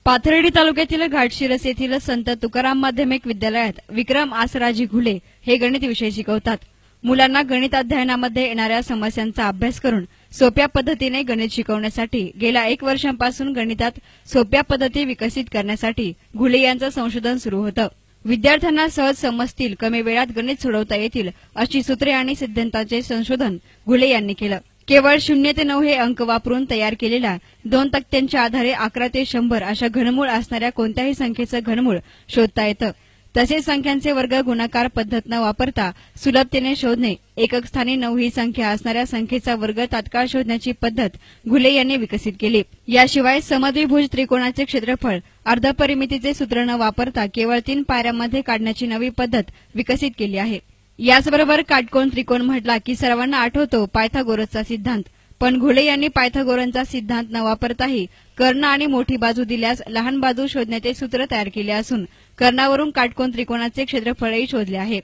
पाथर्डी तालुक्यातील घाटशिरस येथील संत तुकाराम माध्यमिक विद्यालयात विक्रम आसराजी घुले हे गणित विषय शिकवतात। मुलांना गणित अध्ययनामध्ये येणाऱ्या समस्यांचा अभ्यास करून सोप्या पद्धतीने गणित शिकवण्यासाठी गेल्या 1 वर्षांपासून गणितात सोप्या पद्धती विकसित करण्यासाठी घुले यांचं संशोधन सुरू होतं। विद्यार्थ्यांना सहज समजतील, कमी वेळात गणित सोडवता येतील अशी सूत्रे आणि सिद्धांताचे संशोधन घुले यांनी केलं। केवळ 0 ते 9 हे अंक वापरून तयार केलेल्या 2 तक्त्यांच्या आधारे 11 ते 100 अशा घनमूळ असणाऱ्या कोणत्याही संख्येचं घनमूळ शोधता येतं। तसेच संख्यांचे वर्ग गुणाकार पद्धत न वापरता सुलभतेने शोधणे, एकक स्थानी 9 ही संख्या असणाऱ्या संख्येचा वर्ग तात्काळ शोधण्याची पद्धत घुले यांनी विकसित केली। याशिवाय समद्विभुज त्रिकोणाचे क्षेत्रफळ अर्धपरिमितीचे सूत्र न वापरता केवळ 3 पायऱ्यांमध्ये काढण्याची नवी पद्धत विकसित केली आहे। याचबरोबर काटकोन त्रिकोण म्हटला की सर्वांना आठवतो पायथागोरसचा सिद्धांत, पण घुले यांनी पायथागोरसचा सिद्धांत न वापरताही कर्ण आणि मोठी बाजू दिल्यास लहान बाजू शोधण्याचे सूत्र तयार केले असून कर्णावरून काटकोन त्रिकोणाचे क्षेत्रफळही शोधले आहे।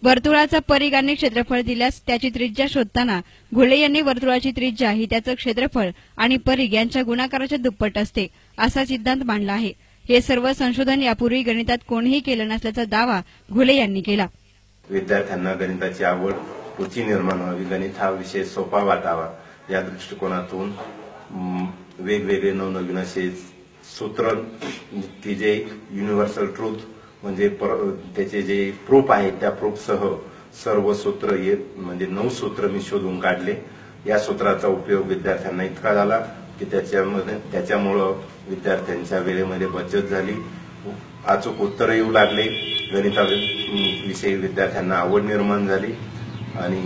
वर्तुळाचा परिघ आणि क्षेत्रफळ दिल्यास त्याची त्रिज्या शोधताना घुले यांनी वर्तुळाची त्रिज्या ही त्याचं क्षेत्रफळ आणि परिघ यांच्या गुणाकाराच्या दुप्पट असते असा सिद्धांत मांडला आहे। हे सर्व संशोधन यापूर्वी गणितात कोणीही केलं नसल्याचा दावा घुले यांनी केला। विद्यार्थ्यांना गणिताची आवड रुची निर्माण व्हावी, गणित हा विषय सोपा वाटावा या दृष्टिकोनातून वेगवेगळे नवनवीन असे सूत्र की जे युनिव्हर्सल ट्रूथ म्हणजे त्याचे जे प्रूफ आहेत त्या प्रूफसह सर्व सूत्र म्हणजे 9 सूत्र मी शोधून काढले। या सूत्राचा उपयोग विद्यार्थ्यांना इतका झाला की त्याच्यामुळे विद्यार्थ्यांच्या वेळेमध्ये बचत झाली, अचूक उत्तर येऊ लागले, गणिताविषयी विद्यार्थ्यांना आवड निर्माण झाली आणि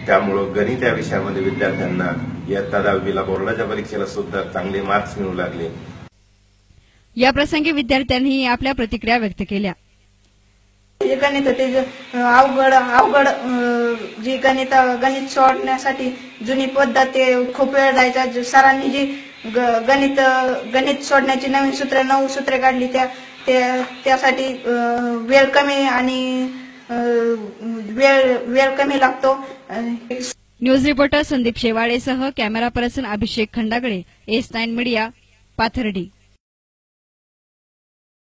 त्यामुळे गणित या विषयामध्ये विद्यार्थ्यांना इयत्ता 10वीला बोर्डाच्या परीक्षेला सुद्धा चांगले मार्क्स मिळू लागले। या प्रसंगी विद्यार्थ्यांनी आपल्या प्रतिक्रिया व्यक्त केल्या। गणित ते अवघड जी गणित सोडण्यासाठी जुनी पद्धत ते खूप वेळ जायचा। सरांनी जी गणित सोडण्याची नवीन 9 सूत्रे काढली त्यासाठी वेळ कमी आणि वेळ कमी लागतो। न्यूज रिपोर्टर संदीप शेवाळेसह camera person Abhishek Khandagale, S9 media, Pathardi.